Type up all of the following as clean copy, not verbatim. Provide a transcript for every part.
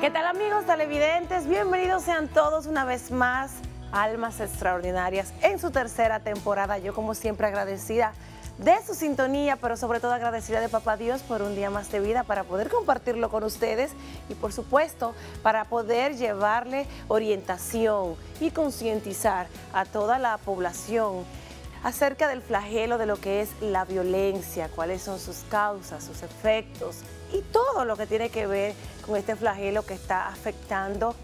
¿Qué tal, amigos televidentes? Bienvenidos sean todos una vez más a Almas Extraordinarias en su tercera temporada. Yo, como siempre, agradecida de su sintonía, pero sobre todo agradecida de Papá Dios por un día más de vida para poder compartirlo con ustedes y, por supuesto, para poder llevarle orientación y concientizar a toda la población acerca del flagelo de lo que es la violencia, cuáles son sus causas, sus efectos y todo lo que tiene que ver con este flagelo que está afectando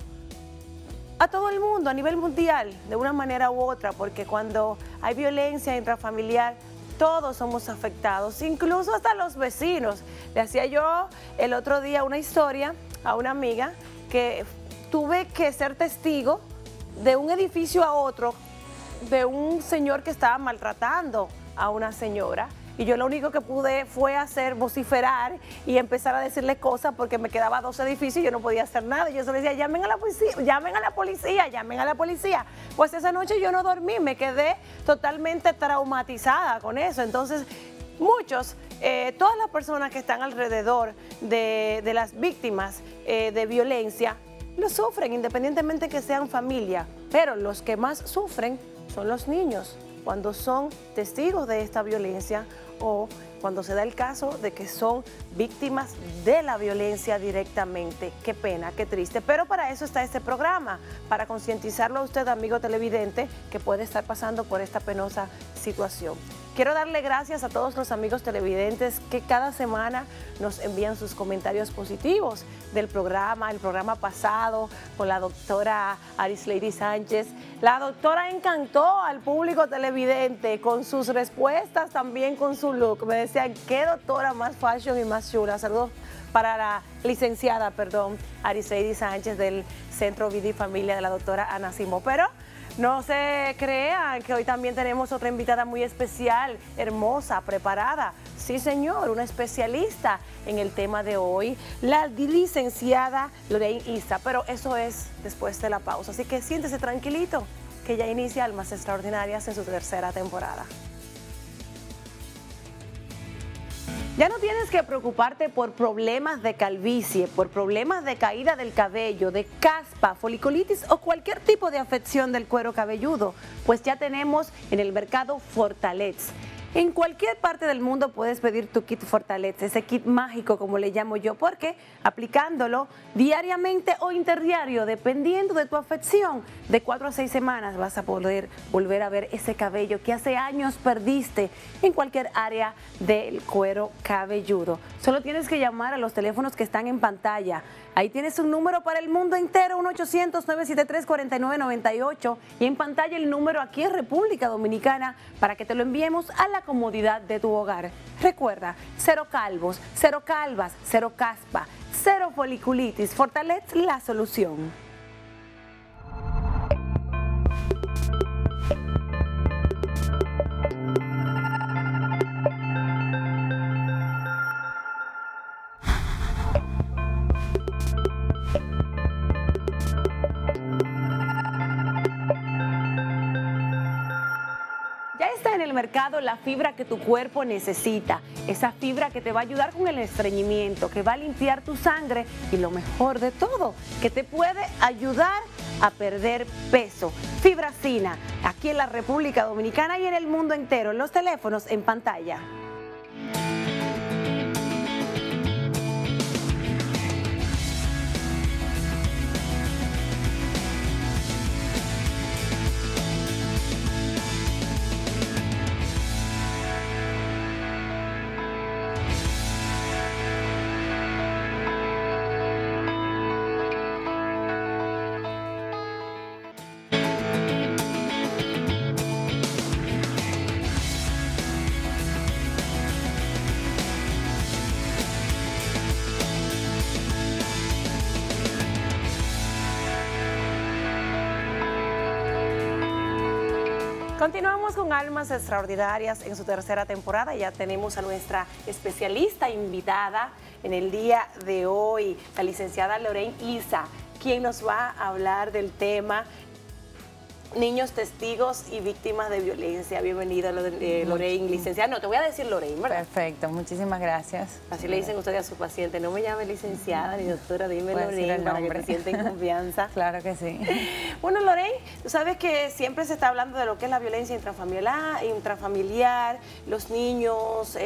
a todo el mundo a nivel mundial de una manera u otra, porque cuando hay violencia intrafamiliar todos somos afectados, incluso hasta los vecinos. Le hacía yo el otro día una historia a una amiga que tuve que ser testigo de un edificio a otro, de un señor que estaba maltratando a una señora, y yo lo único que pude fue hacer vociferar y empezar a decirle cosas porque me quedaba 2 edificios y yo no podía hacer nada. Y yo solo decía, llamen a la policía, llamen a la policía, llamen a la policía. Pues esa noche yo no dormí, me quedé totalmente traumatizada con eso. Entonces, muchos, todas las personas que están alrededor de las víctimas de violencia, lo sufren independientemente que sean familia, pero los que más sufren son los niños, cuando son testigos de esta violencia o cuando se da el caso de que son víctimas de la violencia directamente. Qué pena, qué triste, pero para eso está este programa, para concientizarlo a usted, amigo televidente, que puede estar pasando por esta penosa situación. Quiero darle gracias a todos los amigos televidentes que cada semana nos envían sus comentarios positivos del programa, el programa pasado con la doctora Arisleidy Sánchez. La doctora encantó al público televidente con sus respuestas, también con su look. Me decían, qué doctora más fashion y más chula. Saludos para la licenciada, Arisleidy Sánchez del Centro Vida y Familia de la doctora Ana Simó. Pero no se crean que hoy también tenemos otra invitada muy especial, hermosa, preparada. Sí, señor, una especialista en el tema de hoy, la licenciada Lorraine Issa. Pero eso es después de la pausa. Así que siéntese tranquilito, que ya inicia Almas Extraordinarias en su tercera temporada. Ya no tienes que preocuparte por problemas de calvicie, por problemas de caída del cabello, de caspa, foliculitis o cualquier tipo de afección del cuero cabelludo, pues ya tenemos en el mercado Fortalets. En cualquier parte del mundo puedes pedir tu kit Fortalets, ese kit mágico como le llamo yo, porque aplicándolo diariamente o interdiario, dependiendo de tu afección, de 4 a 6 semanas vas a poder volver a ver ese cabello que hace años perdiste en cualquier área del cuero cabelludo. Solo tienes que llamar a los teléfonos que están en pantalla. Ahí tienes un número para el mundo entero, 1-800-973-4998, y en pantalla el número aquí en República Dominicana para que te lo enviemos a la comodidad de tu hogar. Recuerda, 0 calvos, 0 calvas, 0 caspa, 0 foliculitis. Fortalets, la solución. En el mercado la fibra que tu cuerpo necesita, esa fibra que te va a ayudar con el estreñimiento, que va a limpiar tu sangre y lo mejor de todo, que te puede ayudar a perder peso. Fibracina, aquí en la República Dominicana y en el mundo entero, en los teléfonos en pantalla. Continuamos con Almas Extraordinarias en su tercera temporada. Ya tenemos a nuestra especialista invitada en el día de hoy, la licenciada Lorraine Issa, quien nos va a hablar del tema niños testigos y víctimas de violencia. Bienvenida, Lorraine, licenciada. No, te voy a decir Lorraine, ¿verdad? Perfecto, muchísimas gracias. Así le dicen ustedes a su paciente. No me llame licenciada ni doctora, dime Lorraine para que te sienten confianza. Claro que sí. Bueno, Lorraine, tú sabes que siempre se está hablando de lo que es la violencia intrafamiliar, los niños,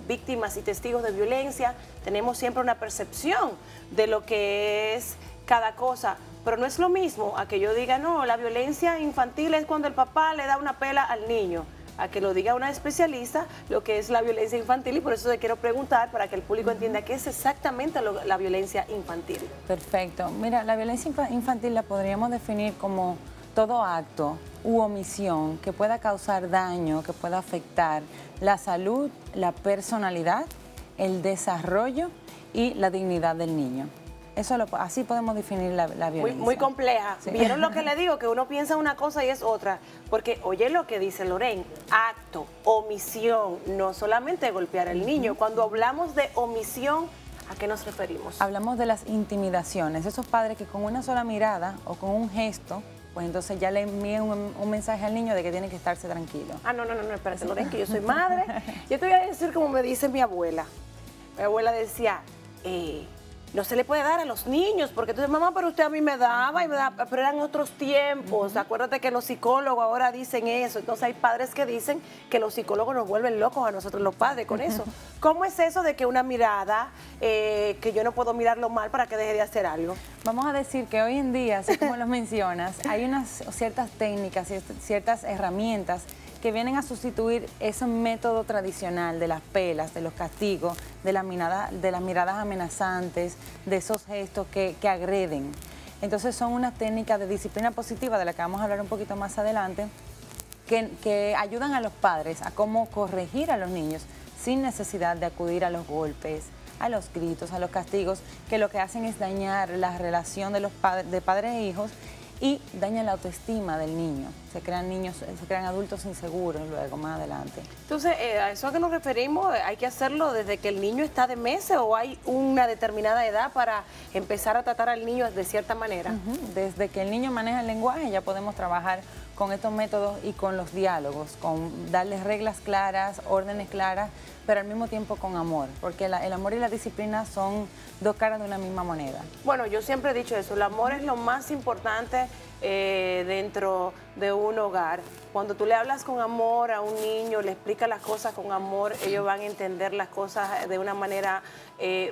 víctimas y testigos de violencia. Tenemos siempre una percepción de lo que es cada cosa. Pero no es lo mismo a que yo diga, no, la violencia infantil es cuando el papá le da una pela al niño, a que lo diga una especialista lo que es la violencia infantil, y por eso te quiero preguntar para que el público entienda qué es exactamente la violencia infantil. Perfecto. Mira, la violencia infantil la podríamos definir como todo acto u omisión que pueda causar daño, que pueda afectar la salud, la personalidad, el desarrollo y la dignidad del niño. Así podemos definir la violencia. Muy compleja. Sí. ¿Vieron lo que le digo? Que uno piensa una cosa y es otra. Porque oye lo que dice Lorraine, acto, omisión, no solamente golpear al niño. Cuando hablamos de omisión, ¿a qué nos referimos? Hablamos de las intimidaciones. Esos padres que con una sola mirada o con un gesto, pues entonces ya le envían un mensaje al niño de que tiene que estarse tranquilo. Ah, no, espérate, Lorraine, que yo soy madre. Yo te voy a decir como me dice mi abuela. Mi abuela decía, no se le puede dar a los niños, porque entonces, mamá, pero usted a mí me daba, pero eran otros tiempos. Acuérdate que los psicólogos ahora dicen eso. Entonces hay padres que dicen que los psicólogos nos vuelven locos a nosotros los padres con eso. ¿Cómo es eso de que una mirada, que yo no puedo mirarlo mal para que deje de hacer algo? Vamos a decir que hoy en día, así como lo mencionas, hay unas ciertas técnicas y ciertas herramientas que vienen a sustituir ese método tradicional de las pelas, de los castigos, de las miradas amenazantes, de esos gestos que agreden. Entonces son unas técnicas de disciplina positiva, de la que vamos a hablar un poquito más adelante, que ayudan a los padres a cómo corregir a los niños sin necesidad de acudir a los golpes, a los gritos, a los castigos, que lo que hacen es dañar la relación de padres e hijos y daña la autoestima del niño. Se crean adultos inseguros luego, más adelante. Entonces, ¿a eso a qué nos referimos? ¿Hay que hacerlo desde que el niño está de meses o hay una determinada edad para empezar a tratar al niño de cierta manera? Desde que el niño maneja el lenguaje ya podemos trabajar con estos métodos y con los diálogos, con darles reglas claras, órdenes claras, pero al mismo tiempo con amor, porque el amor y la disciplina son dos caras de una misma moneda. Bueno, yo siempre he dicho eso, el amor es lo más importante dentro de un hogar. Cuando tú le hablas con amor a un niño, le explicas las cosas con amor, ellos van a entender las cosas de una manera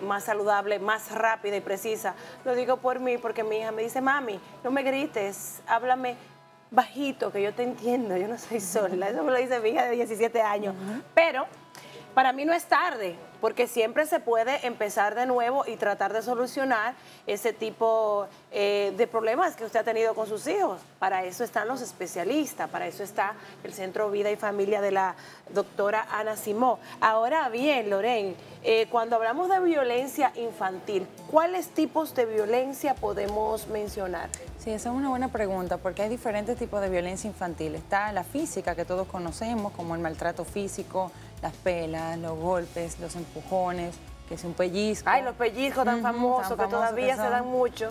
más saludable, más rápida y precisa. Lo digo por mí, porque mi hija me dice, mami, no me grites, háblame bajito, que yo te entiendo, yo no soy sola. Eso me lo dice mi hija de 17 años. Pero para mí no es tarde, porque siempre se puede empezar de nuevo y tratar de solucionar ese tipo de problemas que usted ha tenido con sus hijos. Para eso están los especialistas, para eso está el Centro Vida y Familia de la doctora Ana Simó. Ahora bien, Lorraine, cuando hablamos de violencia infantil, ¿cuáles tipos de violencia podemos mencionar? Sí, esa es una buena pregunta, porque hay diferentes tipos de violencia infantil. Está la física, que todos conocemos, como el maltrato físico, las pelas, los golpes, los empujones, que es un pellizco. Ay, los pellizcos tan famosos que todavía se dan mucho.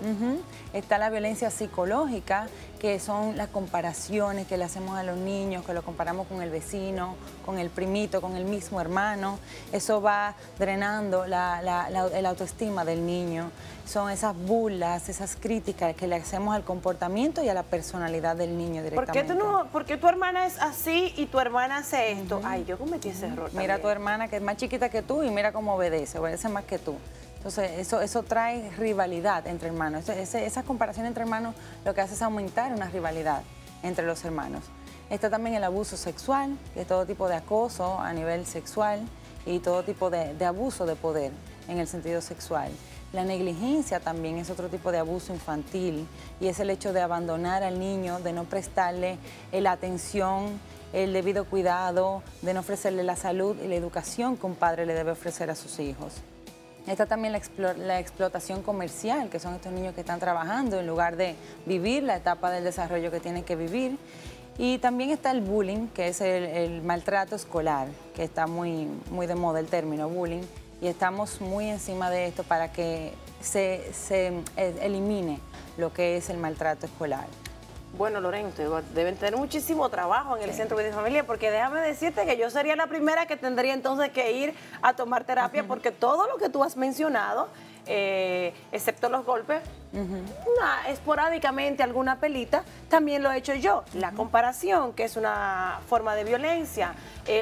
Está la violencia psicológica, que son las comparaciones que le hacemos a los niños, que lo comparamos con el vecino, con el primito, con el mismo hermano. Eso va drenando la autoestima del niño. Son esas burlas, esas críticas que le hacemos al comportamiento y a la personalidad del niño directamente. ¿Por qué tu hermana es así y tu hermana hace esto? Ay, yo cometí ese error Mira también. a tu hermana, que es más chiquita que tú, y mira cómo obedece más que tú. Entonces, eso trae rivalidad entre hermanos. Esa comparación entre hermanos lo que hace es aumentar una rivalidad entre los hermanos. Está también el abuso sexual, que es todo tipo de acoso a nivel sexual y todo tipo de abuso de poder en el sentido sexual. La negligencia también es otro tipo de abuso infantil, y es el hecho de abandonar al niño, de no prestarle la atención, el debido cuidado, de no ofrecerle la salud y la educación que un padre le debe ofrecer a sus hijos. Está también la explotación comercial, que son estos niños que están trabajando en lugar de vivir la etapa del desarrollo que tienen que vivir. Y también está el bullying, que es el maltrato escolar, que está muy de moda el término bullying, y estamos muy encima de esto para que se elimine lo que es el maltrato escolar. Bueno, Loren, ustedes deben tener muchísimo trabajo en el Centro de Vida y Familia, porque déjame decirte que yo sería la primera que tendría entonces que ir a tomar terapia, porque todo lo que tú has mencionado, excepto los golpes, esporádicamente alguna pelita, también lo he hecho yo. La comparación, que es una forma de violencia,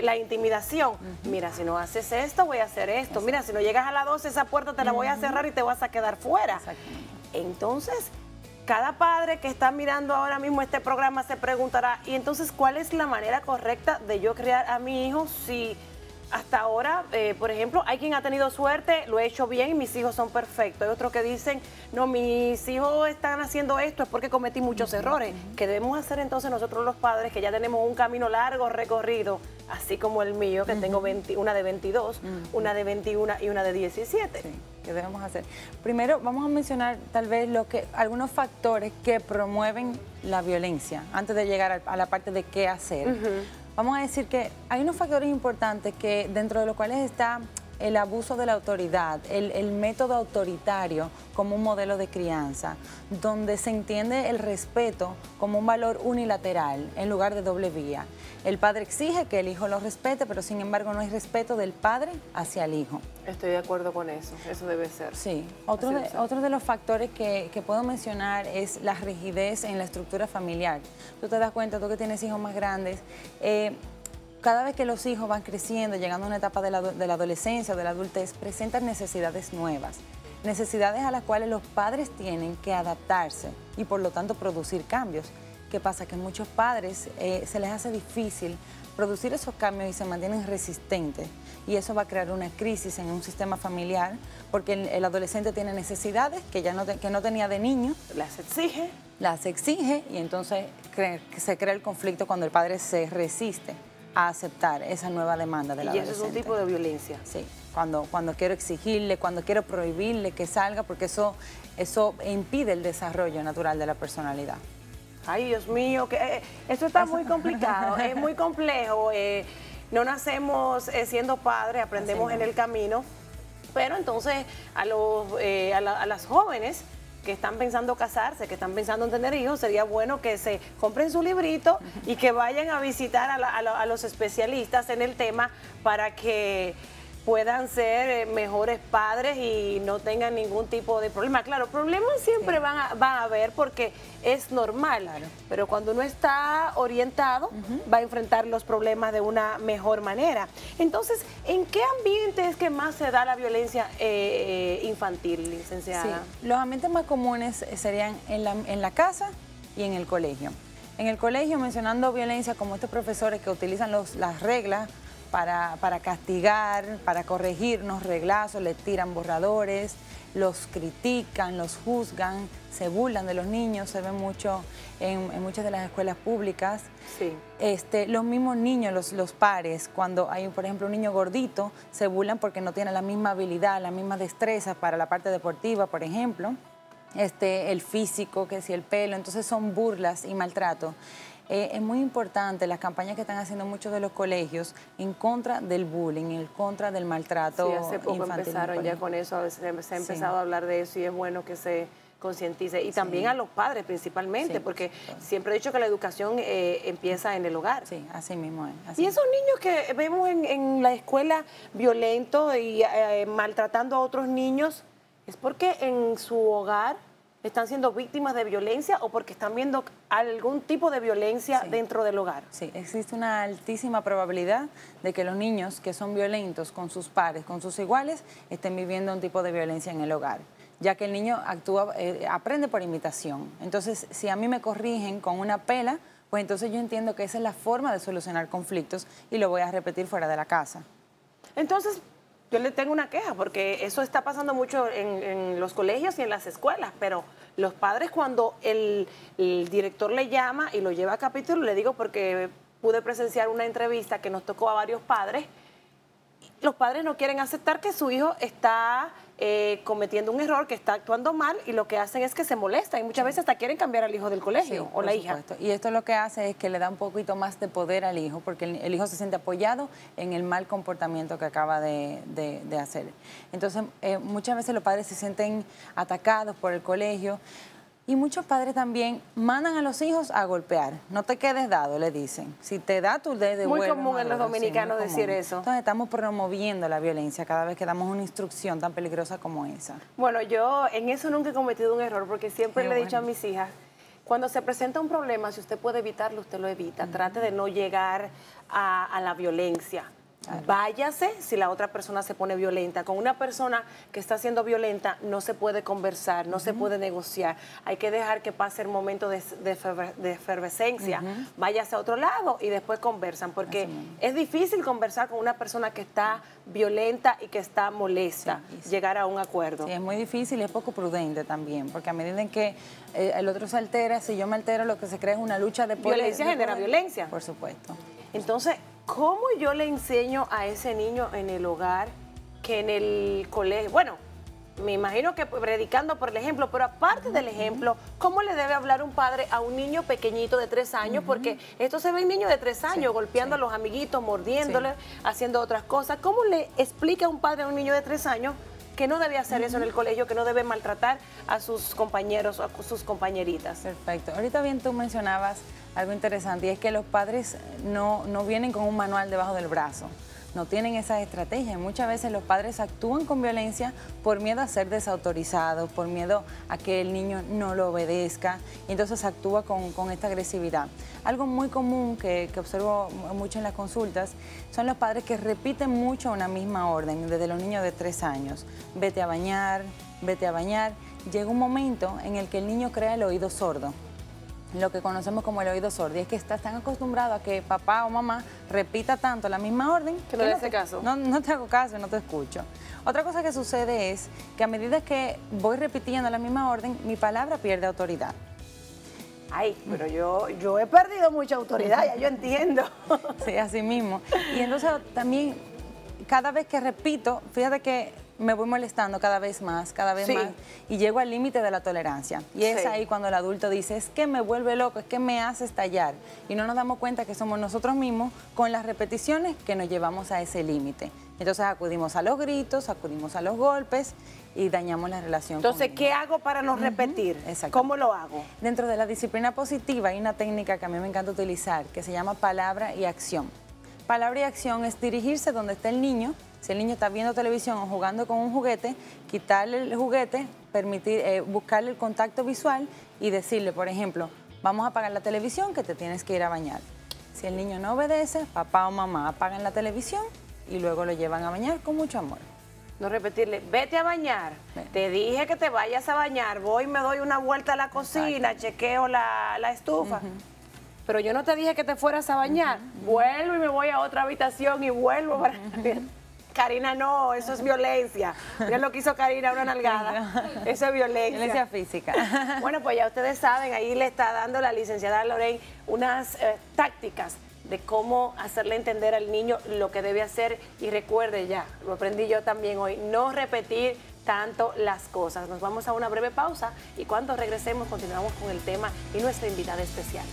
la intimidación. Mira, si no haces esto, voy a hacer esto. Mira, si no llegas a las 12, esa puerta te la voy a cerrar y te vas a quedar fuera. Entonces, cada padre que está mirando ahora mismo este programa se preguntará, ¿y entonces cuál es la manera correcta de yo criar a mi hijo si hasta ahora, por ejemplo, hay quien ha tenido suerte, lo he hecho bien y mis hijos son perfectos? Hay otros que dicen, no, mis hijos están haciendo esto, es porque cometí muchos errores. ¿Qué debemos hacer entonces nosotros los padres, que ya tenemos un camino largo recorrido, así como el mío, que tengo una de 22, una de 21 y una de 17? Sí. ¿Qué debemos hacer? Primero, vamos a mencionar tal vez algunos factores que promueven la violencia, antes de llegar a la parte de qué hacer. Vamos a decir que hay unos factores importantes que dentro de los cuales está el abuso de la autoridad, el método autoritario como un modelo de crianza, donde se entiende el respeto como un valor unilateral en lugar de doble vía. El padre exige que el hijo lo respete, pero sin embargo no hay respeto del padre hacia el hijo. Estoy de acuerdo con eso, eso debe ser. Sí, otro de los factores que puedo mencionar es la rigidez en la estructura familiar. Tú te das cuenta, tú que tienes hijos más grandes, cada vez que los hijos van creciendo, llegando a una etapa de la adolescencia o de la adultez, presentan necesidades nuevas, necesidades a las cuales los padres tienen que adaptarse y por lo tanto producir cambios. ¿Qué pasa? Que muchos padres se les hace difícil producir esos cambios y se mantienen resistentes, y eso va a crear una crisis en un sistema familiar, porque el adolescente tiene necesidades que no tenía de niño. Las exige y entonces se crea el conflicto cuando el padre se resiste a aceptar esa nueva demanda del adolescente. Y eso es un tipo de violencia. Sí, cuando quiero exigirle, cuando quiero prohibirle que salga, porque eso impide el desarrollo natural de la personalidad. Ay, Dios mío, que esto está muy complicado, es muy complejo. No nacemos siendo padres, aprendemos en el camino, pero entonces a las jóvenes que están pensando casarse, que están pensando en tener hijos, sería bueno que se compren su librito y que vayan a visitar a los especialistas en el tema para que puedan ser mejores padres y no tengan ningún tipo de problema. Claro, problemas siempre van a haber porque es normal, pero cuando uno está orientado va a enfrentar los problemas de una mejor manera. Entonces, ¿en qué ambiente es que más se da la violencia infantil, licenciada? Sí, los ambientes más comunes serían en la casa y en el colegio. En el colegio, mencionando violencia como estos profesores que utilizan las reglas para castigar, para corregirnos, reglazos, les tiran borradores, los critican, los juzgan, se burlan de los niños, se ve mucho en muchas de las escuelas públicas. Sí. Los mismos niños, los pares, cuando hay, por ejemplo, un niño gordito, se burlan porque no tiene la misma habilidad, la misma destreza para la parte deportiva, por ejemplo. El físico, que si el pelo, entonces son burlas y maltrato. Es muy importante las campañas que están haciendo muchos de los colegios en contra del bullying, en contra del maltrato infantil. Sí, hace poco empezaron ya con eso, se ha empezado a hablar de eso y es bueno que se concientice. Y también a los padres principalmente, porque siempre he dicho que la educación empieza en el hogar. Sí, así mismo es. Y esos niños que vemos en la escuela violentos y maltratando a otros niños, ¿es porque en su hogar están siendo víctimas de violencia o porque están viendo algún tipo de violencia dentro del hogar? Sí, existe una altísima probabilidad de que los niños que son violentos con sus pares, con sus iguales, estén viviendo un tipo de violencia en el hogar, ya que el niño aprende por imitación. Entonces, si a mí me corrigen con una pela, pues entonces yo entiendo que esa es la forma de solucionar conflictos y lo voy a repetir fuera de la casa. Entonces, yo le tengo una queja, porque eso está pasando mucho en los colegios y en las escuelas, pero los padres, cuando el director le llama y lo lleva a capítulo, le digo porque pude presenciar una entrevista que nos tocó a varios padres, los padres no quieren aceptar que su hijo está cometiendo un error, que está actuando mal, y lo que hacen es que se molestan y muchas veces hasta quieren cambiar al hijo del colegio o la hija. Y esto lo que hace es que le da un poquito más de poder al hijo, porque el hijo se siente apoyado en el mal comportamiento que acaba de hacer. Entonces, muchas veces los padres se sienten atacados por el colegio. Y muchos padres también mandan a los hijos a golpear. No te quedes dado, le dicen. Si te da, tú le devuelves. Muy común en los dominicanos decir eso. Entonces estamos promoviendo la violencia cada vez que damos una instrucción tan peligrosa como esa. Bueno, yo en eso nunca he cometido un error porque siempre le he dicho a mis hijas, cuando se presenta un problema, si usted puede evitarlo, usted lo evita. Trate de no llegar a la violencia. Claro. Váyase si la otra persona se pone violenta. Con una persona que está siendo violenta no se puede conversar, no se puede negociar. Hay que dejar que pase el momento de efervescencia. Váyase a otro lado y después conversan, porque es difícil conversar con una persona que está violenta y que está molesta, llegar a un acuerdo. Sí, es muy difícil y es poco prudente también, porque a medida en que el otro se altera, si yo me altero, lo que se crea es una lucha de poder. Violencia genera violencia. Por supuesto. Entonces, ¿cómo yo le enseño a ese niño en el hogar que en el colegio? Bueno, me imagino que predicando por el ejemplo, pero aparte del ejemplo, ¿cómo le debe hablar un padre a un niño pequeñito de 3 años? Porque esto se ve en niños de 3 años, golpeando a los amiguitos, mordiéndole, haciendo otras cosas. ¿Cómo le explica un padre a un niño de 3 años que no debe hacer eso en el colegio, que no debe maltratar a sus compañeros o a sus compañeritas? Perfecto. Ahorita bien tú mencionabas algo interesante y es que los padres no vienen con un manual debajo del brazo, no tienen esa estrategia. Muchas veces los padres actúan con violencia por miedo a ser desautorizados, por miedo a que el niño no lo obedezca, y entonces actúa con esta agresividad. Algo muy común que observo mucho en las consultas son los padres que repiten mucho una misma orden desde los niños de 3 años. Vete a bañar, vete a bañar. Llega un momento en el que el niño crea el oído sordo, lo que conocemos como el oído sordo, y es que estás tan acostumbrado a que papá o mamá repita tanto la misma orden que no le hace caso. No te hago caso, no te escucho. Otra cosa que sucede es que a medida que voy repitiendo la misma orden, mi palabra pierde autoridad. Ay, pero yo he perdido mucha autoridad, ya yo entiendo. Sí, así mismo. Y entonces también, cada vez que repito, fíjate que me voy molestando cada vez más, y llego al límite de la tolerancia. Y es ahí cuando el adulto dice, es que me vuelve loco, es que me hace estallar. Y no nos damos cuenta que somos nosotros mismos con las repeticiones que nos llevamos a ese límite. Entonces acudimos a los gritos, acudimos a los golpes y dañamos la relación. Entonces, ¿qué hago para no repetir? ¿Cómo lo hago? Dentro de la disciplina positiva hay una técnica que a mí me encanta utilizar, que se llama palabra y acción. Palabra y acción es dirigirse donde está el niño. Si el niño está viendo televisión o jugando con un juguete, quitarle el juguete, buscarle el contacto visual y decirle, por ejemplo, vamos a apagar la televisión que te tienes que ir a bañar. Si el niño no obedece, papá o mamá apagan la televisión y luego lo llevan a bañar con mucho amor. No repetirle, vete a bañar, te dije que te vayas a bañar, voy y me doy una vuelta a la cocina, chequeo la estufa. Pero yo no te dije que te fueras a bañar, vuelvo y me voy a otra habitación y vuelvo para... Karina, no, eso es violencia. Mira lo que hizo Karina, una nalgada. Eso es violencia. Violencia física. Bueno, pues ya ustedes saben, ahí le está dando la licenciada Lorraine unas tácticas de cómo hacerle entender al niño lo que debe hacer. Y recuerde ya, lo aprendí yo también hoy, no repetir tanto las cosas. Nos vamos a una breve pausa y cuando regresemos continuamos con el tema y nuestra invitada especial.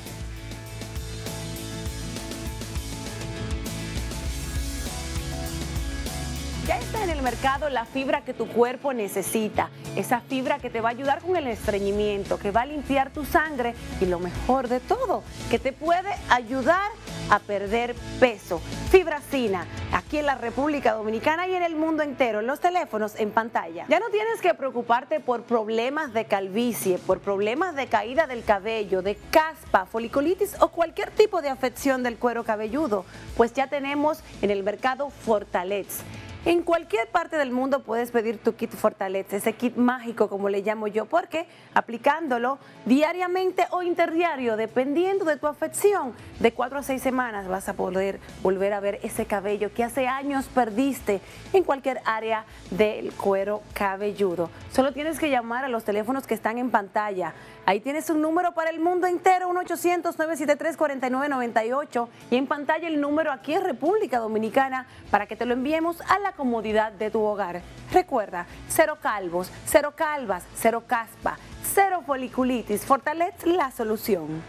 Ya está en el mercado la fibra que tu cuerpo necesita, esa fibra que te va a ayudar con el estreñimiento, que va a limpiar tu sangre y lo mejor de todo, que te puede ayudar a perder peso. Fibracina, aquí en la República Dominicana y en el mundo entero, en los teléfonos en pantalla. Ya no tienes que preocuparte por problemas de calvicie, por problemas de caída del cabello, de caspa, foliculitis o cualquier tipo de afección del cuero cabelludo, pues ya tenemos en el mercado Fortalets. En cualquier parte del mundo puedes pedir tu kit Fortalets, ese kit mágico como le llamo yo, porque aplicándolo diariamente o interdiario, dependiendo de tu afección, de 4 a 6 semanas vas a poder volver a ver ese cabello que hace años perdiste en cualquier área del cuero cabelludo. Solo tienes que llamar a los teléfonos que están en pantalla. Ahí tienes un número para el mundo entero, 1-800-973-4998 y en pantalla el número aquí en República Dominicana para que te lo enviemos a la comodidad de tu hogar. Recuerda, 0 calvos, 0 calvas, 0 caspa, 0 foliculitis. Fortalets, la solución.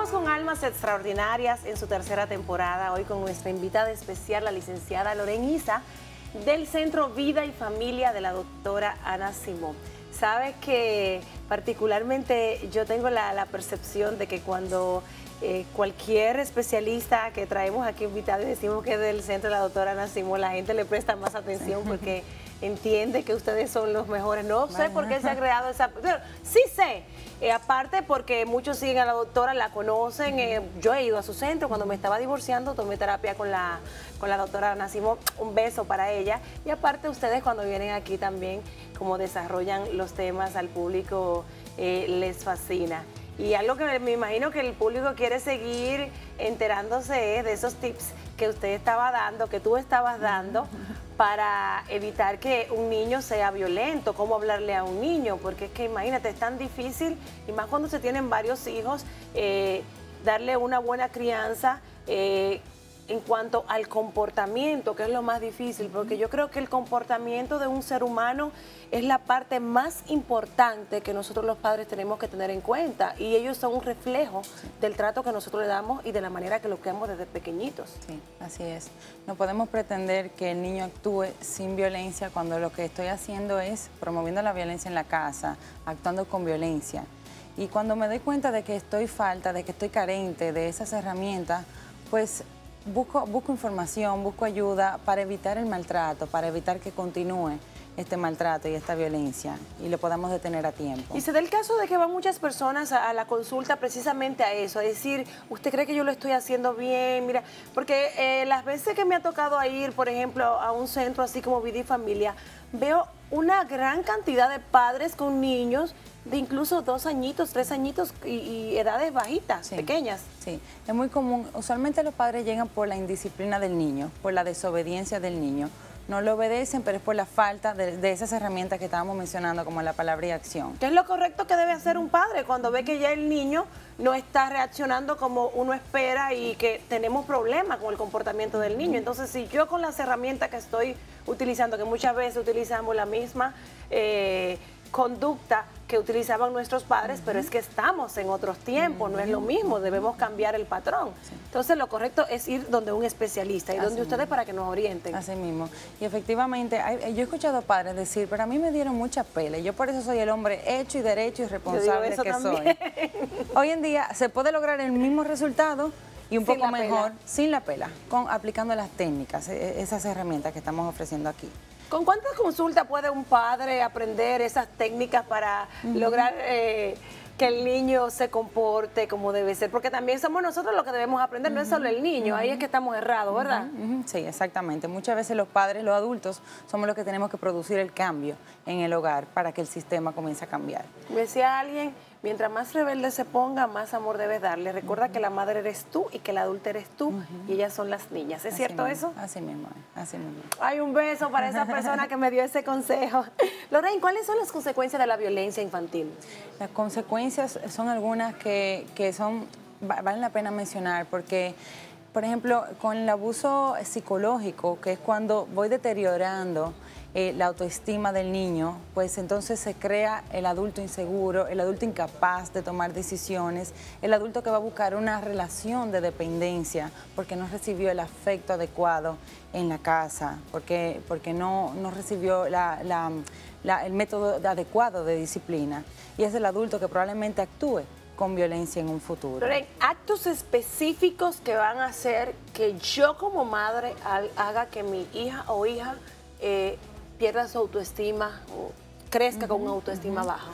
Continuamos con Almas Extraordinarias en su tercera temporada, hoy con nuestra invitada especial, la licenciada Loren Isa, del Centro Vida y Familia de la doctora Ana Simón. Sabes que particularmente yo tengo la percepción de que cuando cualquier especialista que traemos aquí invitado y decimos que es del centro de la doctora Ana Simón, la gente le presta más atención porque entiende que ustedes son los mejores. No sé por qué se ha creado esa... Pero sí sé, aparte porque muchos siguen a la doctora, la conocen. Yo he ido a su centro, cuando me estaba divorciando tomé terapia con la doctora Ana Simón, un beso para ella. Y aparte ustedes cuando vienen aquí también, como desarrollan los temas al público, les fascina. Y algo que me imagino que el público quiere seguir enterándose de esos tips que usted estaba dando, que tú estabas dando, para evitar que un niño sea violento, cómo hablarle a un niño, porque es que imagínate, es tan difícil, y más cuando se tienen varios hijos, darle una buena crianza en cuanto al comportamiento, que es lo más difícil, porque yo creo que el comportamiento de un ser humano es la parte más importante que nosotros los padres tenemos que tener en cuenta, y ellos son un reflejo del trato que nosotros le damos y de la manera que lo creamos desde pequeñitos. Sí, así es. No podemos pretender que el niño actúe sin violencia cuando lo que estoy haciendo es promoviendo la violencia en la casa, actuando con violencia. Y cuando me doy cuenta de que estoy falta, de que estoy carente de esas herramientas, pues busco información, busco ayuda para evitar el maltrato, para evitar que continúe este maltrato y esta violencia y lo podamos detener a tiempo. Y se da el caso de que van muchas personas a la consulta precisamente a eso, a decir, ¿usted cree que yo lo estoy haciendo bien? Mira, porque las veces que me ha tocado ir, por ejemplo, a un centro así como Vida y Familia, veo una gran cantidad de padres con niños de incluso 2 añitos, 3 añitos y edades bajitas, sí, pequeñas. Sí, es muy común. Usualmente los padres llegan por la indisciplina del niño, por la desobediencia del niño. No lo obedecen, pero es por la falta de esas herramientas que estábamos mencionando, como la palabra y acción. ¿Qué es lo correcto que debe hacer un padre cuando ve que ya el niño no está reaccionando como uno espera y que tenemos problemas con el comportamiento del niño? Entonces, si yo con las herramientas que estoy utilizando, que muchas veces utilizamos la misma conducta que utilizaban nuestros padres, pero es que estamos en otros tiempos, no es lo mismo, debemos cambiar el patrón. Sí. Entonces lo correcto es ir donde un especialista y donde ustedes para que nos orienten. Así mismo. Y efectivamente, yo he escuchado padres decir, pero a mí me dieron mucha pela y yo por eso soy el hombre hecho y derecho y responsable que soy. Hoy en día se puede lograr el mismo resultado y un poco mejor sin la pela, aplicando las técnicas, esas herramientas que estamos ofreciendo aquí. ¿Con cuántas consultas puede un padre aprender esas técnicas para lograr que el niño se comporte como debe ser? Porque también somos nosotros los que debemos aprender, no es solo el niño, ahí es que estamos errados, ¿verdad? Sí, exactamente. Muchas veces los padres, los adultos, somos los que tenemos que producir el cambio en el hogar para que el sistema comience a cambiar. Me decía alguien, mientras más rebelde se ponga, más amor debes darle. Recuerda que la madre eres tú y que la adulta eres tú y ellas son las niñas. ¿Es cierto eso? Así mismo, así mismo. Hay un beso para esa persona que me dio ese consejo. Loren, ¿cuáles son las consecuencias de la violencia infantil? Las consecuencias son algunas que valen la pena mencionar porque, por ejemplo, con el abuso psicológico, que es cuando voy deteriorando la autoestima del niño, pues entonces se crea el adulto inseguro, el adulto incapaz de tomar decisiones, el adulto que va a buscar una relación de dependencia porque no recibió el afecto adecuado en la casa, porque no recibió el método adecuado de disciplina. Y es el adulto que probablemente actúe con violencia en un futuro. Pero hay actos específicos que van a hacer que yo como madre haga que mi hija o hija pierda su autoestima o crezca con una autoestima baja.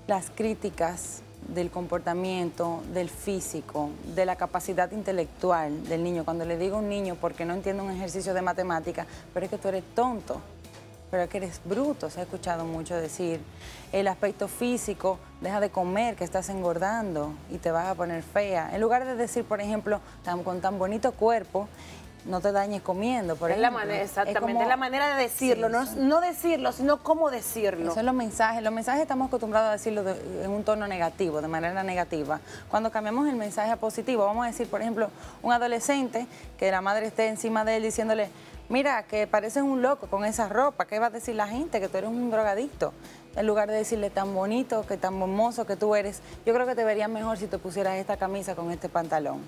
Las críticas del comportamiento, del físico, de la capacidad intelectual del niño. Cuando le digo a un niño porque no entiende un ejercicio de matemática, pero es que tú eres tonto, pero es que eres bruto, se ha escuchado mucho decir. El aspecto físico, deja de comer, que estás engordando y te vas a poner fea. En lugar de decir, por ejemplo, con tan bonito cuerpo, no te dañes comiendo, por ejemplo. Exactamente, es la manera de decirlo, no decirlo, sino cómo decirlo. Eso es los mensajes. Los mensajes estamos acostumbrados a decirlo en un tono negativo, de manera negativa. Cuando cambiamos el mensaje a positivo, vamos a decir, por ejemplo, un adolescente, que la madre esté encima de él diciéndole, mira, que pareces un loco con esa ropa, ¿qué va a decir la gente? Que tú eres un drogadicto. En lugar de decirle tan bonito, que tan hermoso que tú eres, yo creo que te vería mejor si te pusieras esta camisa con este pantalón.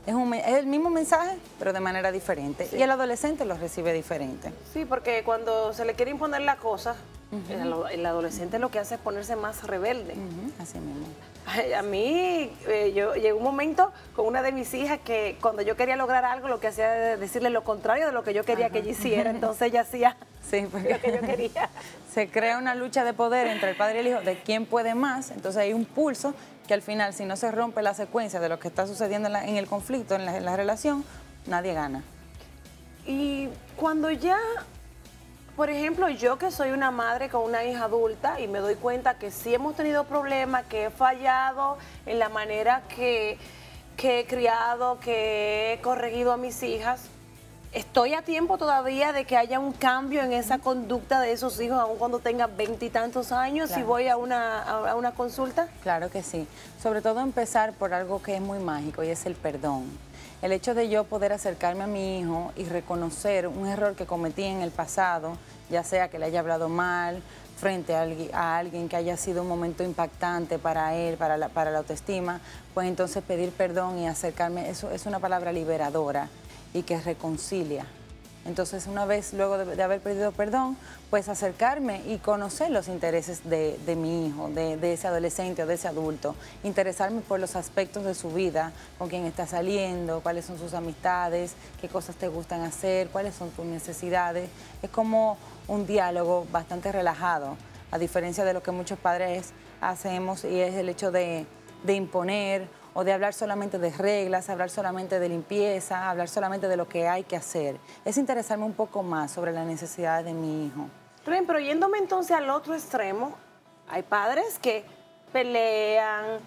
Es el mismo mensaje, pero de manera diferente. Sí. Y el adolescente lo recibe diferente. Sí, porque cuando se le quiere imponer la cosa, el adolescente lo que hace es ponerse más rebelde. Así mismo. Ay, a mí, yo llegó un momento con una de mis hijas que cuando yo quería lograr algo, lo que hacía era decirle lo contrario de lo que yo quería que ella hiciera. Entonces ella hacía lo que yo quería. Se crea una lucha de poder entre el padre y el hijo de quién puede más. Entonces hay un pulso que al final, si no se rompe la secuencia de lo que está sucediendo en el conflicto, en la relación, nadie gana. Y cuando ya, por ejemplo, yo que soy una madre con una hija adulta y me doy cuenta que sí hemos tenido problemas, que he fallado en la manera que he criado, que he corregido a mis hijas, ¿estoy a tiempo todavía de que haya un cambio en esa conducta de esos hijos, aun cuando tengan 20 y tantos años, claro, si voy a una consulta? Claro que sí. Sobre todo empezar por algo que es muy mágico y es el perdón. El hecho de yo poder acercarme a mi hijo y reconocer un error que cometí en el pasado, ya sea que le haya hablado mal frente a alguien que haya sido un momento impactante para él, para la autoestima, pues entonces pedir perdón y acercarme, eso es una palabra liberadora y que reconcilia. Entonces, una vez luego de haber pedido perdón, pues acercarme y conocer los intereses de mi hijo, de ese adolescente o de ese adulto, interesarme por los aspectos de su vida, con quién está saliendo, cuáles son sus amistades, qué cosas te gustan hacer, cuáles son tus necesidades. Es como un diálogo bastante relajado, a diferencia de lo que muchos padres hacemos, y es el hecho de imponer o de hablar solamente de reglas, hablar solamente de limpieza, hablar solamente de lo que hay que hacer. Es interesarme un poco más sobre las necesidades de mi hijo. Pero yéndome entonces al otro extremo, hay padres que pelean,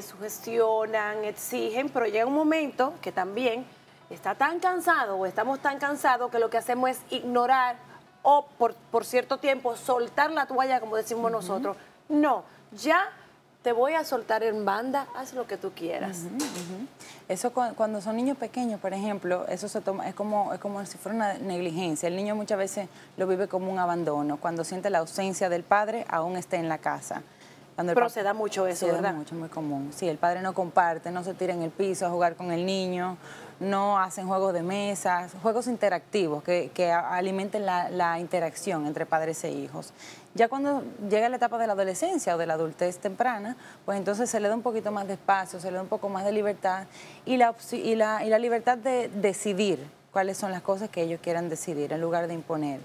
sugestionan, exigen, pero llega un momento que también está tan cansado o estamos tan cansados que lo que hacemos es ignorar o por cierto tiempo soltar la toalla, como decimos nosotros. No, ya te voy a soltar en banda, haz lo que tú quieras. Eso cuando son niños pequeños, por ejemplo, eso se toma, es como si fuera una negligencia. El niño muchas veces lo vive como un abandono. Cuando siente la ausencia del padre, aún esté en la casa. Pero se da mucho eso, ¿verdad? Se da mucho, muy común. Sí, el padre no comparte, no se tira en el piso a jugar con el niño, no hacen juegos de mesa, juegos interactivos que alimenten la interacción entre padres e hijos. Ya cuando llega la etapa de la adolescencia o de la adultez temprana, pues entonces se le da un poquito más de espacio, se le da un poco más de libertad y la libertad de decidir cuáles son las cosas que ellos quieran decidir en lugar de imponer.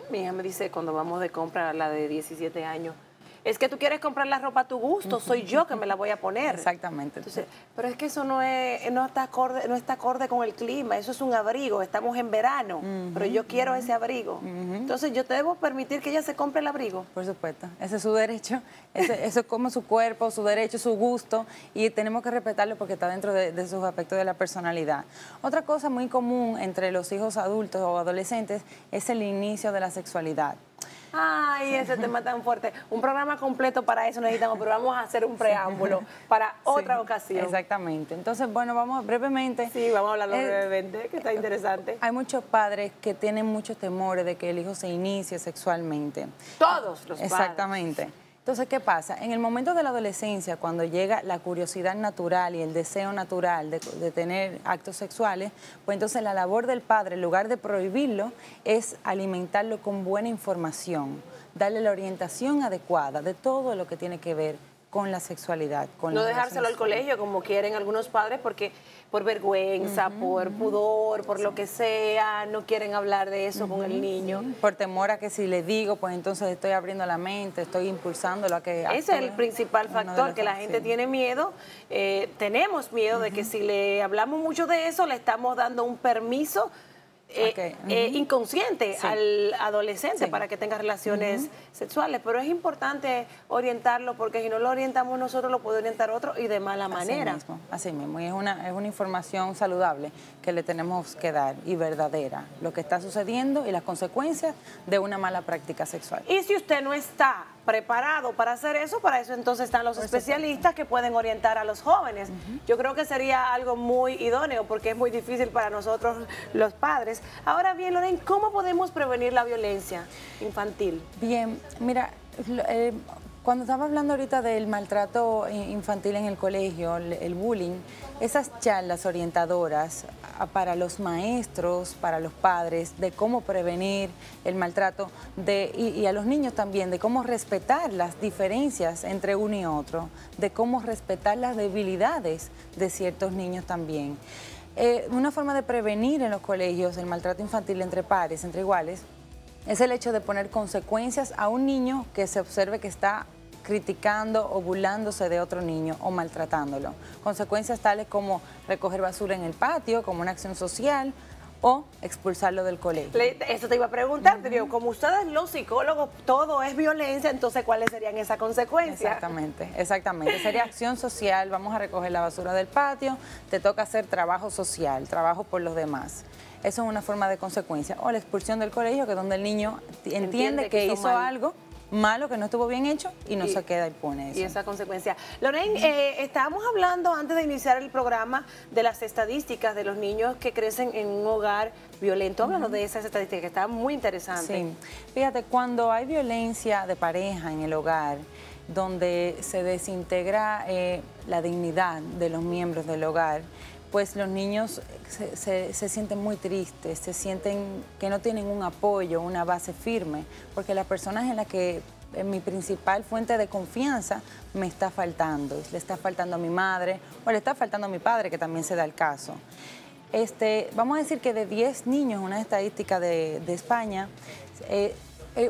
Mi hija me dice cuando vamos de compra, la de 17 años, es que tú quieres comprar la ropa a tu gusto, soy yo que me la voy a poner. Exactamente. Entonces, pero es que eso no está acorde con el clima, eso es un abrigo, estamos en verano, pero yo quiero ese abrigo. Entonces, yo te debo permitir que ella se compre el abrigo. Por supuesto, ese es su derecho, eso es como su cuerpo, su derecho, su gusto, y tenemos que respetarlo porque está dentro de sus aspectos de la personalidad. Otra cosa muy común entre los hijos adultos o adolescentes es el inicio de la sexualidad. Ay, ese tema tan fuerte. Un programa completo para eso necesitamos, pero vamos a hacer un preámbulo para otra ocasión. Exactamente. Entonces, bueno, vamos brevemente. Sí, vamos a hablarlo brevemente, que está interesante. Hay muchos padres que tienen muchos temores de que el hijo se inicie sexualmente. Todos los padres. Exactamente. Entonces, ¿qué pasa? En el momento de la adolescencia, cuando llega la curiosidad natural y el deseo natural de tener actos sexuales, pues entonces la labor del padre, en lugar de prohibirlo, es alimentarlo con buena información, darle la orientación adecuada de todo lo que tiene que ver con la sexualidad. No dejárselo al colegio como quieren algunos padres porque por vergüenza, por pudor, por lo que sea, no quieren hablar de eso con el niño. Por temor a que si le digo, pues entonces estoy abriendo la mente, estoy impulsándolo a que... Ese es el principal factor, que la gente tiene miedo, tenemos miedo de que si le hablamos mucho de eso, le estamos dando un permiso inconsciente al adolescente para que tenga relaciones sexuales, pero es importante orientarlo porque si no lo orientamos nosotros lo puede orientar otro y de mala manera. Así mismo, y es una información saludable que le tenemos que dar y verdadera, lo que está sucediendo y las consecuencias de una mala práctica sexual. Y si usted no está preparado para hacer eso, para eso entonces están los especialistas que pueden orientar a los jóvenes. Yo creo que sería algo muy idóneo porque es muy difícil para nosotros los padres hogares. Ahora bien, Loren, ¿cómo podemos prevenir la violencia infantil? Bien, mira, cuando estaba hablando ahorita del maltrato infantil en el colegio, el bullying, esas charlas orientadoras para los maestros, para los padres, de cómo prevenir el maltrato y a los niños también, de cómo respetar las diferencias entre uno y otro, de cómo respetar las debilidades de ciertos niños también. Una forma de prevenir en los colegios el maltrato infantil entre pares, entre iguales, es el hecho de poner consecuencias a un niño que se observe que está criticando o burlándose de otro niño o maltratándolo. Consecuencias tales como recoger basura en el patio, como una acción social, o expulsarlo del colegio. Eso te iba a preguntar, te digo, como ustedes los psicólogos, todo es violencia, entonces ¿cuáles serían esas consecuencias? Exactamente, exactamente. Sería acción social, vamos a recoger la basura del patio, te toca hacer trabajo social, trabajo por los demás. Eso es una forma de consecuencia. O la expulsión del colegio, que es donde el niño entiende que hizo algo malo, que no estuvo bien hecho y no se queda impune eso. Y esa consecuencia. Loren, estábamos hablando antes de iniciar el programa de las estadísticas de los niños que crecen en un hogar violento. Háblanos de esas estadísticas que están muy interesantes. Sí, fíjate, cuando hay violencia de pareja en el hogar, donde se desintegra la dignidad de los miembros del hogar, pues los niños se sienten muy tristes, se sienten que no tienen un apoyo, una base firme, porque la persona en la que mi principal fuente de confianza me está faltando. Le está faltando a mi madre o le está faltando a mi padre, que también se da el caso. Vamos a decir que de 10 niños, una estadística de España,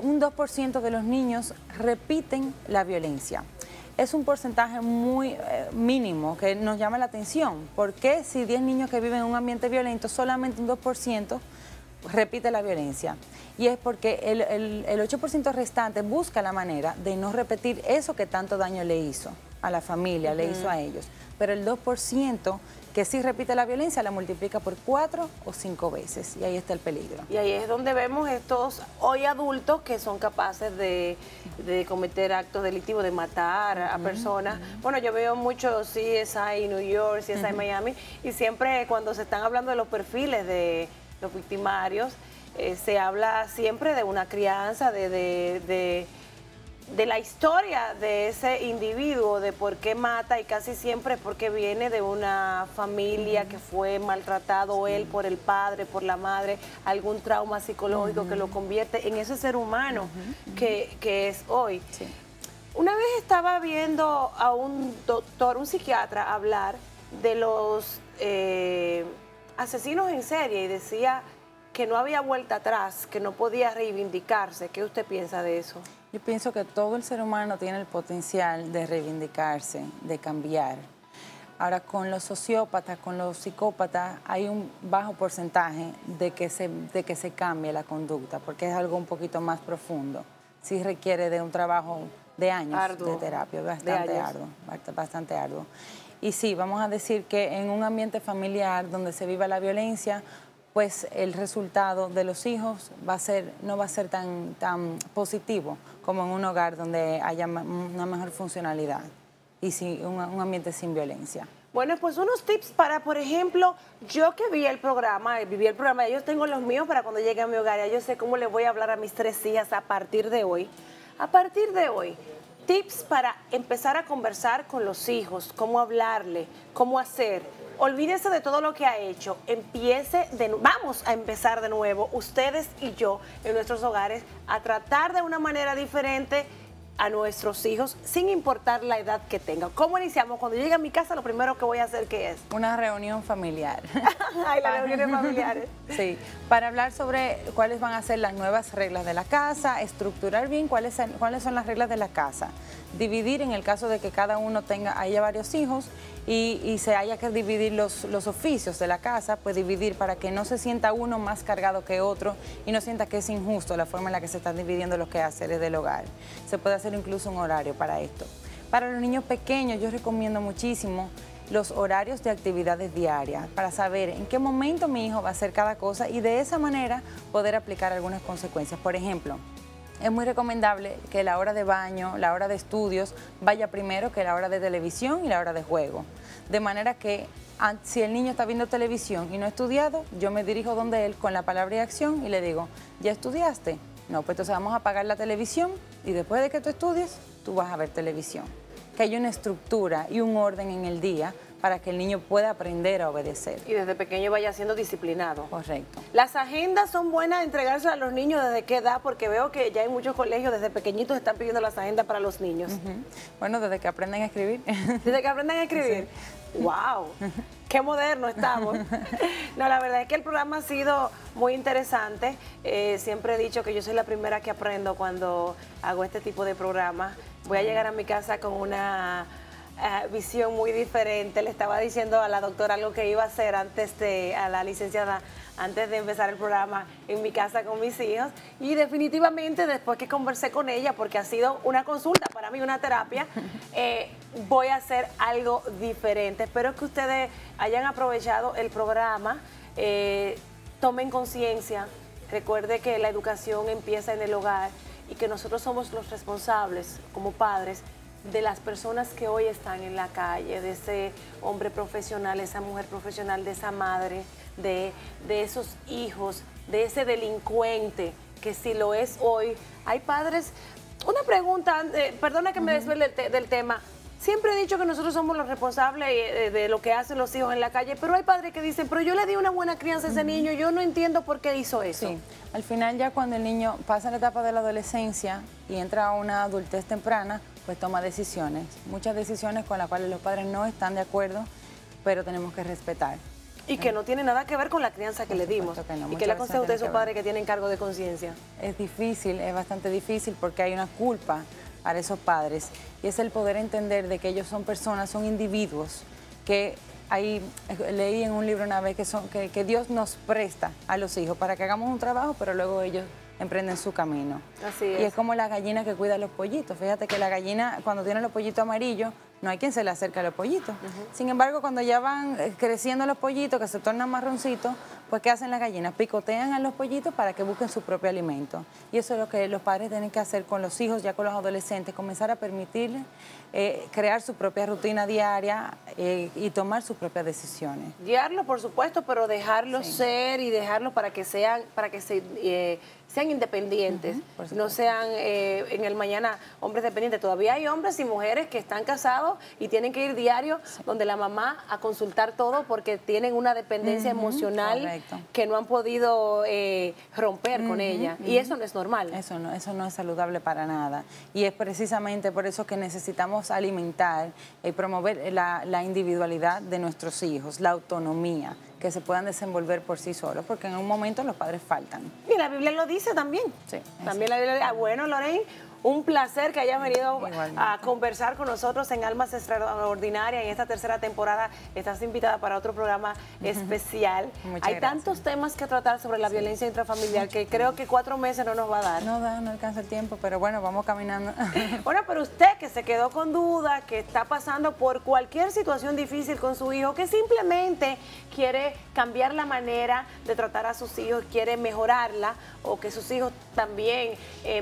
un 2% de los niños repiten la violencia. Es un porcentaje muy mínimo que nos llama la atención. ¿Por qué si 10 niños que viven en un ambiente violento, solamente un 2% repite la violencia? Y es porque el 8% restante busca la manera de no repetir eso que tanto daño le hizo a la familia, le hizo a ellos. Pero el 2% que sí repite la violencia la multiplica por 4 o 5 veces y ahí está el peligro. Y ahí es donde vemos estos hoy adultos que son capaces de cometer actos delictivos, de matar a personas. Bueno, yo veo mucho CSI New York, CSI Miami, y siempre cuando se están hablando de los perfiles de los victimarios, se habla siempre de una crianza, de la historia de ese individuo, de por qué mata, y casi siempre es porque viene de una familia que fue maltratado él por el padre, por la madre, algún trauma psicológico que lo convierte en ese ser humano que es hoy. Sí. Una vez estaba viendo a un doctor, un psiquiatra, hablar de los asesinos en serie y decía que no había vuelta atrás, que no podía reivindicarse. ¿Qué usted piensa de eso? Yo pienso que todo el ser humano tiene el potencial de reivindicarse, de cambiar. Ahora, con los sociópatas, con los psicópatas, hay un bajo porcentaje de que se cambie la conducta, porque es algo un poquito más profundo. Sí requiere de un trabajo de años de terapia, bastante arduo. Y sí, vamos a decir que en un ambiente familiar donde se viva la violencia, pues el resultado de los hijos no va a ser tan positivo como en un hogar donde haya una mejor funcionalidad y un ambiente sin violencia. Bueno, pues unos tips para, por ejemplo, yo que viví el programa, yo tengo los míos para cuando llegue a mi hogar, ya yo sé cómo le voy a hablar a mis 3 hijas a partir de hoy. A partir de hoy, tips para empezar a conversar con los hijos, cómo hablarle, cómo hacer. Olvídese de todo lo que ha hecho, vamos a empezar de nuevo, ustedes y yo, en nuestros hogares, a tratar de una manera diferente a nuestros hijos, sin importar la edad que tengan. ¿Cómo iniciamos? Cuando llegue a mi casa, lo primero que voy a hacer, ¿qué es? Una reunión familiar. Ay, las reuniones familiares. Sí, para hablar sobre cuáles van a ser las nuevas reglas de la casa, estructurar bien cuáles son las reglas de la casa, dividir en el caso de que cada uno haya varios hijos y se haya que dividir los oficios de la casa, pues dividir para que no se sienta uno más cargado que otro y no sienta que es injusto la forma en la que se están dividiendo los quehaceres del hogar. Se puede hacer incluso un horario para esto. Para los niños pequeños yo recomiendo muchísimo los horarios de actividades diarias para saber en qué momento mi hijo va a hacer cada cosa y de esa manera poder aplicar algunas consecuencias. Por ejemplo, es muy recomendable que la hora de baño, la hora de estudios, vaya primero que la hora de televisión y la hora de juego. De manera que si el niño está viendo televisión y no ha estudiado, yo me dirijo donde él con la palabra y acción y le digo, ¿ya estudiaste? No, pues entonces vamos a apagar la televisión y después de que tú estudies, tú vas a ver televisión. Que haya una estructura y un orden en el día para que el niño pueda aprender a obedecer. Y desde pequeño vaya siendo disciplinado. Correcto. ¿Las agendas son buenas entregarse a los niños desde qué edad? Porque veo que ya en muchos colegios desde pequeñitos están pidiendo las agendas para los niños. Bueno, desde que aprenden a escribir. Desde que aprenden a escribir. Sí. ¡Wow! ¡Qué moderno estamos! No, la verdad es que el programa ha sido muy interesante. Siempre he dicho que yo soy la primera que aprendo cuando hago este tipo de programas. Voy a llegar a mi casa con una visión muy diferente. Le estaba diciendo a la doctora algo que iba a hacer a la licenciada, antes de empezar el programa en mi casa con mis hijos, y definitivamente después que conversé con ella, porque ha sido una consulta para mí, una terapia, voy a hacer algo diferente. Espero que ustedes hayan aprovechado el programa, tomen conciencia, recuerde que la educación empieza en el hogar y que nosotros somos los responsables como padres de las personas que hoy están en la calle, de ese hombre profesional, esa mujer profesional, de esa madre, de esos hijos, de ese delincuente, que si lo es hoy. Hay padres, una pregunta, perdona que me desvíe del tema, siempre he dicho que nosotros somos los responsables de lo que hacen los hijos en la calle, pero hay padres que dicen, pero yo le di una buena crianza a ese niño, yo no entiendo por qué hizo eso. Sí, al final ya cuando el niño pasa la etapa de la adolescencia y entra a una adultez temprana, pues toma decisiones, muchas decisiones con las cuales los padres no están de acuerdo, pero tenemos que respetar. Y que no tiene nada que ver con la crianza que le dimos. Que no. ¿Y qué le aconseja usted a esos padres que tienen cargo de conciencia? Es difícil, es bastante difícil porque hay una culpa para esos padres y es el poder entender de que ellos son personas, son individuos que leí en un libro una vez que Dios nos presta a los hijos para que hagamos un trabajo, pero luego ellos emprenden su camino. Así es. Y es como la gallina que cuida a los pollitos. Fíjate que la gallina, cuando tiene los pollitos amarillos, no hay quien se le acerque a los pollitos. Sin embargo, cuando ya van creciendo los pollitos, que se tornan marroncitos, pues ¿qué hacen las gallinas? Picotean a los pollitos para que busquen su propio alimento. Y eso es lo que los padres tienen que hacer con los hijos, ya con los adolescentes, comenzar a permitirles crear su propia rutina diaria y tomar sus propias decisiones. Guiarlos, por supuesto, pero dejarlos ser y dejarlos para que sean independientes, no sean en el mañana hombres dependientes. Todavía hay hombres y mujeres que están casados y tienen que ir diario donde la mamá a consultar todo porque tienen una dependencia emocional que no han podido romper con ella. Y eso no es normal. Eso no es saludable para nada. Y es precisamente por eso que necesitamos alimentar y promover la individualidad de nuestros hijos, la autonomía, que se puedan desenvolver por sí solos, porque en un momento los padres faltan. Y la Biblia lo dice también. Sí. También la Biblia. Bueno, Lorraine, un placer que hayas venido a conversar con nosotros en Almas Extraordinarias. En esta tercera temporada estás invitada para otro programa especial. Hay tantos temas que tratar sobre la violencia intrafamiliar que creo que 4 meses no nos va a dar. No alcanza el tiempo, pero bueno, vamos caminando. Bueno, pero usted que se quedó con duda, que está pasando por cualquier situación difícil con su hijo, que simplemente quiere cambiar la manera de tratar a sus hijos, quiere mejorarla, o que sus hijos también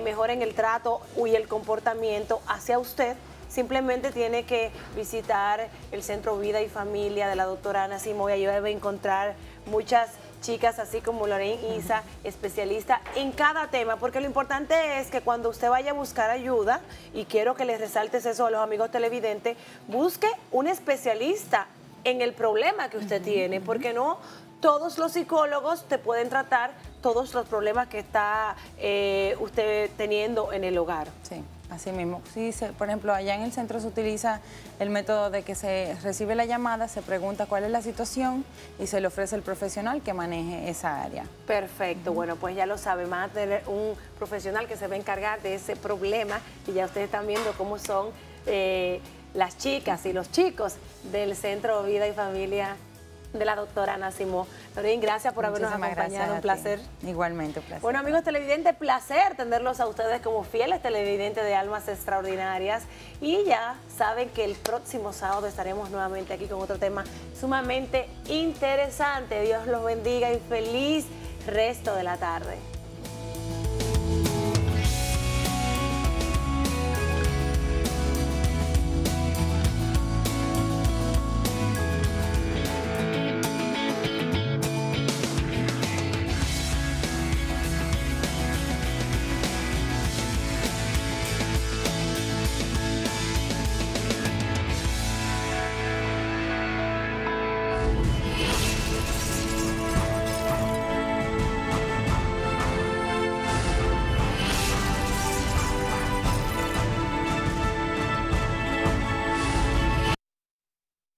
mejoren el trato y el comportamiento hacia usted, simplemente tiene que visitar el Centro Vida y Familia de la doctora Ana Simó, y ahí va a encontrar muchas chicas así como Lorraine Isa, especialista en cada tema, porque lo importante es que cuando usted vaya a buscar ayuda, y quiero que les resaltes eso a los amigos televidentes, busque un especialista en el problema que usted tiene, porque no todos los psicólogos te pueden tratar todos los problemas que está usted teniendo en el hogar. Sí, así mismo. Sí, por ejemplo, allá en el centro se utiliza el método de que se recibe la llamada, se pregunta cuál es la situación y se le ofrece el profesional que maneje esa área. Perfecto, bueno, pues ya lo sabe, van a tener un profesional que se va a encargar de ese problema, y ya ustedes están viendo cómo son las chicas y los chicos del Centro Vida y Familia de la doctora Ana Simó. Lorraine, gracias por habernos acompañado, un placer. Igualmente, un placer. Bueno, amigos televidentes, placer tenerlos a ustedes como fieles televidentes de Almas Extraordinarias, y ya saben que el próximo sábado estaremos nuevamente aquí con otro tema sumamente interesante. Dios los bendiga y feliz resto de la tarde.